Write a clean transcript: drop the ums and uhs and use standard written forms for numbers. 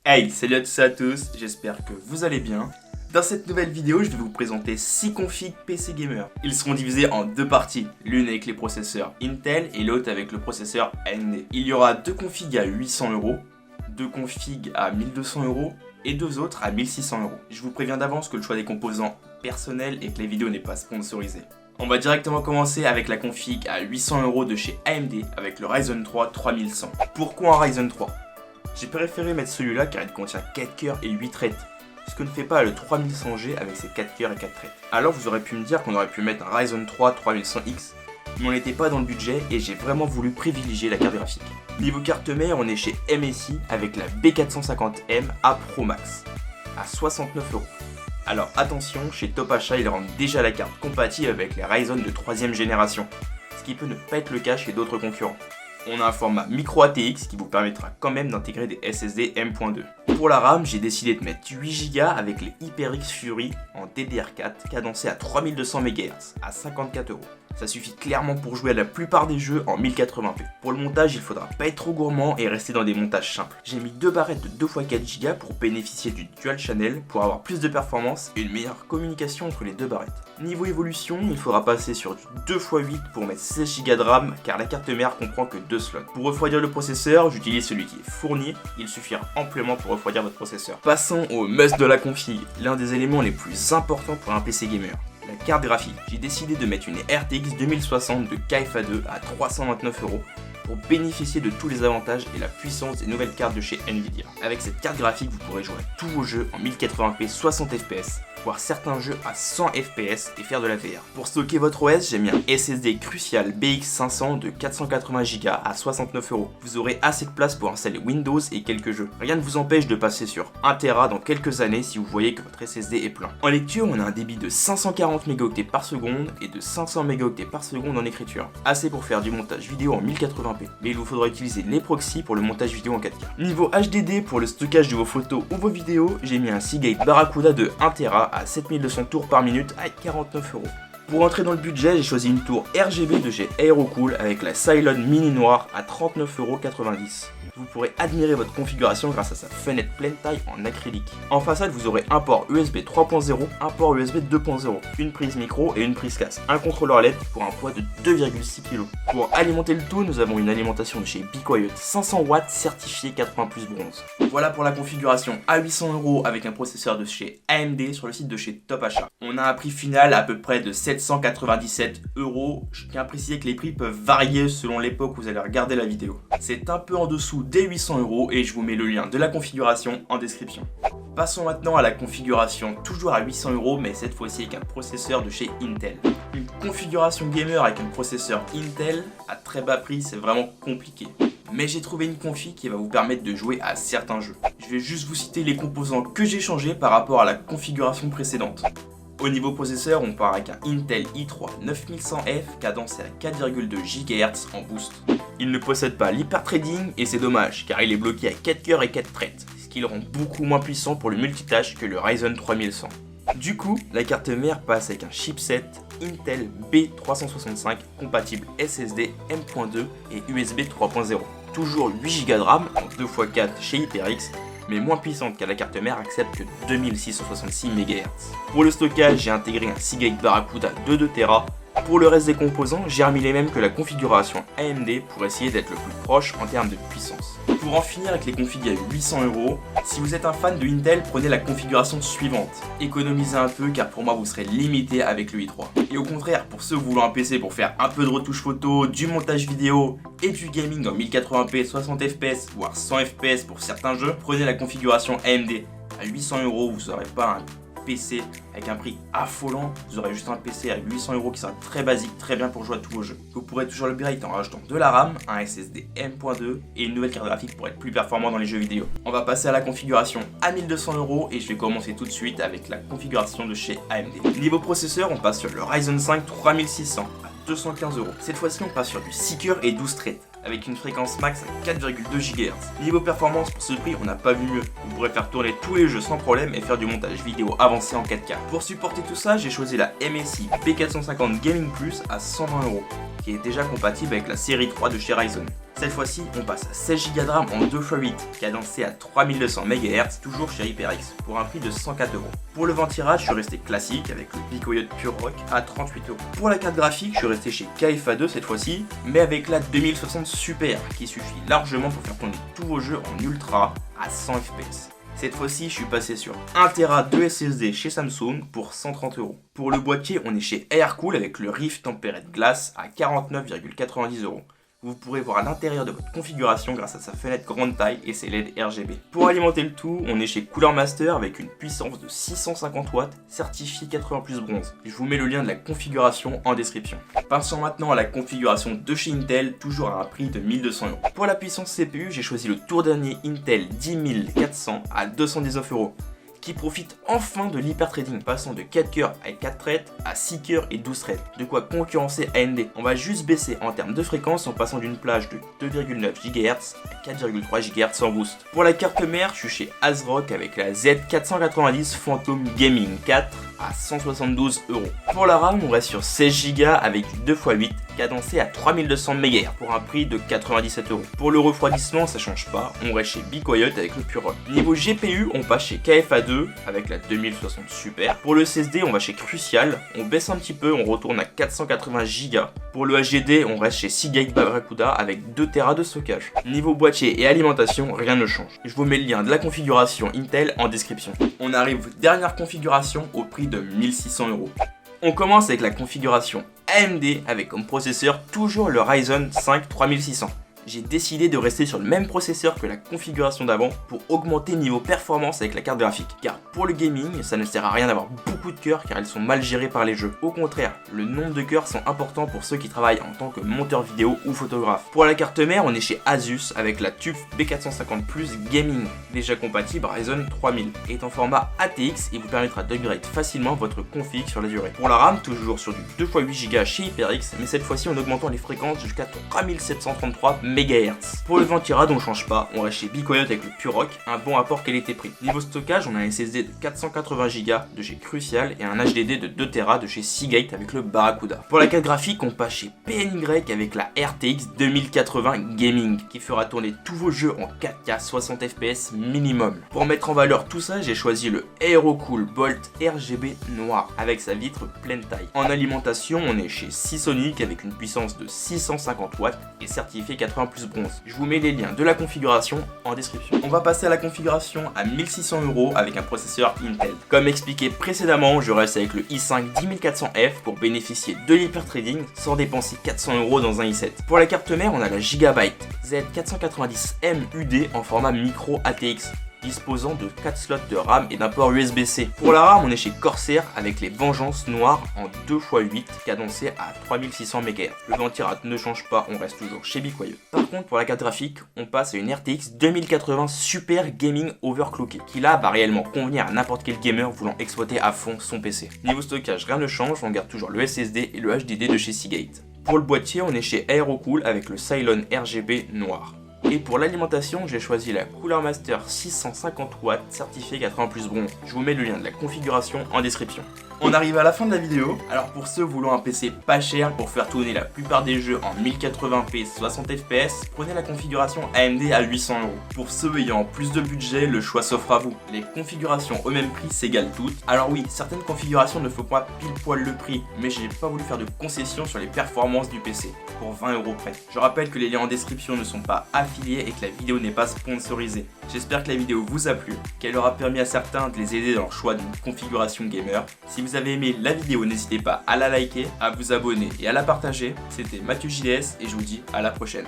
Hey, salut à tous et à tous, j'espère que vous allez bien. Dans cette nouvelle vidéo, je vais vous présenter 6 configs PC Gamer. Ils seront divisés en deux parties, l'une avec les processeurs Intel et l'autre avec le processeur AMD. Il y aura deux configs à 800€, deux configs à 1200€ et deux autres à 1600€. Je vous préviens d'avance que le choix des composants est personnel et que la vidéo n'est pas sponsorisée. On va directement commencer avec la config à 800€ de chez AMD avec le Ryzen 3 3100. Pourquoi un Ryzen 3 ? J'ai préféré mettre celui-là car il contient 4 cœurs et 8 threads, ce que ne fait pas le 3100G avec ses 4 cœurs et 4 threads. Alors vous aurez pu me dire qu'on aurait pu mettre un Ryzen 3 3100X, mais on n'était pas dans le budget et j'ai vraiment voulu privilégier la carte graphique. Niveau carte mère, on est chez MSI avec la B450M A Pro Max, à 69€. Alors attention, chez Top Achat, ils rendent déjà la carte compatible avec les Ryzen de 3ème génération, ce qui peut ne pas être le cas chez d'autres concurrents. On a un format micro ATX qui vous permettra quand même d'intégrer des SSD M.2. Pour la RAM, j'ai décidé de mettre 8Go avec les HyperX Fury en DDR4 cadencé à 3200 MHz à 54€. Ça suffit clairement pour jouer à la plupart des jeux en 1080p. Pour le montage, il faudra pas être trop gourmand et rester dans des montages simples. J'ai mis deux barrettes de 2x4Go pour bénéficier du dual channel pour avoir plus de performance et une meilleure communication entre les deux barrettes. Niveau évolution, il faudra passer sur du 2x8 pour mettre 16Go de RAM car la carte mère comprend que 2 slots. Pour refroidir le processeur, j'utilise celui qui est fourni, il suffira amplement pour refroidir votre processeur. Passons au must de la config, l'un des éléments les plus importants pour un PC gamer. La carte graphique. J'ai décidé de mettre une RTX 2060 de KFA2 à 329€ pour bénéficier de tous les avantages et la puissance des nouvelles cartes de chez Nvidia. Avec cette carte graphique, vous pourrez jouer à tous vos jeux en 1080p 60 fps, voire certains jeux à 100 fps et faire de la VR. Pour stocker votre OS, j'ai mis un SSD Crucial BX500 de 480Go à 69€. Vous aurez assez de place pour installer Windows et quelques jeux. Rien ne vous empêche de passer sur 1TB dans quelques années si vous voyez que votre SSD est plein. En lecture, on a un débit de 540 mégaoctets par seconde et de 500 mégaoctets par seconde en écriture. Assez pour faire du montage vidéo en 1080p. Mais il vous faudra utiliser les proxys pour le montage vidéo en 4K. Niveau HDD, pour le stockage de vos photos ou vos vidéos, j'ai mis un Seagate Barracuda de 1TB à 7200 tours par minute à 49€. Pour entrer dans le budget, j'ai choisi une tour RGB de chez Aerocool avec la Cylon Mini Noire à 39,90€. Vous pourrez admirer votre configuration grâce à sa fenêtre pleine taille en acrylique. En façade, vous aurez un port USB 3.0, un port USB 2.0, une prise micro et une prise casque, un contrôleur LED pour un poids de 2,6 kg. Pour alimenter le tout, nous avons une alimentation de chez Be Quiet 500 watts certifié 80 plus bronze. Voilà pour la configuration à 800€ avec un processeur de chez AMD sur le site de chez Top Achat. On a un prix final à peu près de 797€. Je tiens à préciser que les prix peuvent varier selon l'époque où vous allez regarder la vidéo. C'est un peu en dessous des 800€ et je vous mets le lien de la configuration en description. Passons maintenant à la configuration toujours à 800€ mais cette fois-ci avec un processeur de chez Intel. Une configuration gamer avec un processeur Intel à très bas prix, c'est vraiment compliqué. Mais j'ai trouvé une config qui va vous permettre de jouer à certains jeux. Je vais juste vous citer les composants que j'ai changés par rapport à la configuration précédente. Au niveau processeur, on part avec un Intel i3 9100F cadencé à 4,2 GHz en boost. Il ne possède pas l'hyperthreading et c'est dommage car il est bloqué à 4 cœurs et 4 threads, ce qui le rend beaucoup moins puissant pour le multitâche que le Ryzen 3100. Du coup, la carte mère passe avec un chipset Intel B365 compatible SSD M.2 et USB 3.0. Toujours 8Go de RAM en 2x4 chez HyperX, mais moins puissante car la carte mère accepte que 2666 MHz. Pour le stockage, j'ai intégré un Seagate Barracuda de 2TB. Pour le reste des composants, j'ai remis les mêmes que la configuration AMD pour essayer d'être le plus proche en termes de puissance. Pour en finir avec les configs à 800€, si vous êtes un fan de Intel, prenez la configuration suivante. Économisez un peu car pour moi vous serez limité avec le i3. Et au contraire, pour ceux voulant un PC pour faire un peu de retouche photo, du montage vidéo et du gaming en 1080p 60 fps voire 100 fps pour certains jeux, prenez la configuration AMD. À 800€, vous n'aurez pas un PC avec un prix affolant, vous aurez juste un PC à 800€ qui sera très basique, très bien pour jouer à tous vos jeux. Vous pourrez toujours l'upgrade en rajoutant de la RAM, un SSD M.2 et une nouvelle carte graphique pour être plus performant dans les jeux vidéo. On va passer à la configuration à 1200€ et je vais commencer tout de suite avec la configuration de chez AMD. Niveau processeur, on passe sur le Ryzen 5 3600 à 215€. Cette fois-ci, on passe sur du 6 cœurs et 12 threads, avec une fréquence max à 4,2 GHz. Niveau performance, pour ce prix, on n'a pas vu mieux. Vous pourrez faire tourner tous les jeux sans problème et faire du montage vidéo avancé en 4K. Pour supporter tout ça, j'ai choisi la MSI B450 Gaming Plus à 120€. qui est déjà compatible avec la série 3 de chez Ryzen. Cette fois-ci, on passe à 16 Go de RAM en 2x8, cadencé à 3200 MHz, toujours chez HyperX, pour un prix de 104 €. Pour le ventirage, je suis resté classique avec le BeeCoyote Pure Rock à 38 €. Pour la carte graphique, je suis resté chez KFA2 cette fois-ci, mais avec la 2060 Super, qui suffit largement pour faire tourner tous vos jeux en ultra à 100 FPS. Cette fois-ci, je suis passé sur 1 Tera de SSD chez Samsung pour 130 €. Pour le boîtier, on est chez Aircool avec le Rift Tempered Glass à 49,90 €. Vous pourrez voir l'intérieur de votre configuration grâce à sa fenêtre grande taille et ses LED RGB. Pour alimenter le tout, on est chez Cooler Master avec une puissance de 650 watts, certifié 80+ bronze. Je vous mets le lien de la configuration en description. Passons maintenant à la configuration de chez Intel, toujours à un prix de 1200 €. Pour la puissance CPU, j'ai choisi le tout dernier Intel 10400 à 219 €. Qui profite enfin de l'hyperthreading, passant de 4 cœurs et 4 threads à 6 cœurs et 12 threads, de quoi concurrencer AMD. On va juste baisser en termes de fréquence en passant d'une plage de 2,9 GHz à 4,3 GHz sans boost. Pour la carte mère, je suis chez ASRock avec la Z490 Phantom Gaming 4 à 172 €. Pour la RAM, on reste sur 16 Go avec du 2x8 cadencé à 3200 MHz pour un prix de 97 €. Pour le refroidissement, ça change pas, on reste chez BeeCoyote avec le Pure Rock. Niveau GPU, on passe chez KFA2 avec la 2060 Super. Pour le SSD, on va chez Crucial, on baisse un petit peu, on retourne à 480 Go. Pour le HDD, on reste chez Seagate Barracuda avec 2 Tera de stockage. Niveau boîtier et alimentation, rien ne change. Je vous mets le lien de la configuration Intel en description. On arrive dernière configuration au prix de 1600 €. On commence avec la configuration AMD avec comme processeur toujours le Ryzen 5 3600. J'ai décidé de rester sur le même processeur que la configuration d'avant pour augmenter niveau performance avec la carte graphique. Car pour le gaming, ça ne sert à rien d'avoir beaucoup de cœurs car ils sont mal gérés par les jeux. Au contraire, le nombre de cœurs sont importants pour ceux qui travaillent en tant que monteur vidéo ou photographe. Pour la carte mère, on est chez Asus avec la TUF B450 Plus Gaming, déjà compatible Ryzen 3000, est en format ATX et vous permettra d'upgrade facilement votre config sur la durée. Pour la RAM, toujours sur du 2x8 Go chez HyperX, mais cette fois-ci en augmentant les fréquences jusqu'à 3733 MHz. Pour le ventirad, on ne change pas, on reste chez BeeCoyote avec le Pure Rock, un bon rapport qualité-prix. Niveau stockage, on a un SSD de 480 Go de chez Crucial et un HDD de 2 Tera de chez Seagate avec le Barracuda. Pour la carte graphique, on passe chez PNY avec la RTX 2080 Gaming qui fera tourner tous vos jeux en 4K 60 FPS minimum. Pour mettre en valeur tout ça, j'ai choisi le Aerocool Bolt RGB noir avec sa vitre pleine taille. En alimentation, on est chez Seasonic avec une puissance de 650 watts et certifié 80+ bronze. Je vous mets les liens de la configuration en description. On va passer à la configuration à 1600 € avec un processeur Intel. Comme expliqué précédemment, je reste avec le i5 10400F pour bénéficier de l'hyperthreading sans dépenser 400 € dans un i7. Pour la carte mère, on a la Gigabyte Z490M UD en format micro ATX, disposant de 4 slots de RAM et d'un port USB-C. Pour la RAM, on est chez Corsair avec les Vengeance Noires en 2x8 cadencé à 3600 MHz. Le ventirad ne change pas, on reste toujours chez BeeCoyote. Par contre, pour la carte graphique, on passe à une RTX 2080 Super Gaming Overclockée, qui là va réellement convenir à n'importe quel gamer voulant exploiter à fond son PC. Niveau stockage, rien ne change, on garde toujours le SSD et le HDD de chez Seagate. Pour le boîtier, on est chez Aerocool avec le Cylon RGB noir. Et pour l'alimentation, j'ai choisi la Cooler Master 650 watts certifié 80+ bronze. Je vous mets le lien de la configuration en description. On arrive à la fin de la vidéo, alors pour ceux voulant un PC pas cher pour faire tourner la plupart des jeux en 1080p 60 fps, prenez la configuration AMD à 800 €. Pour ceux ayant plus de budget, le choix s'offre à vous. Les configurations au même prix s'égalent toutes. Alors oui, certaines configurations ne font pas pile poil le prix, mais j'ai pas voulu faire de concessions sur les performances du PC, pour 20 € près. Je rappelle que les liens en description ne sont pas affiliés et que la vidéo n'est pas sponsorisée. J'espère que la vidéo vous a plu, qu'elle aura permis à certains de les aider dans le choix d'une configuration gamer. Si vous avez aimé la vidéo, n'hésitez pas à la liker, à vous abonner et à la partager. C'était Mathieu JDS et je vous dis à la prochaine.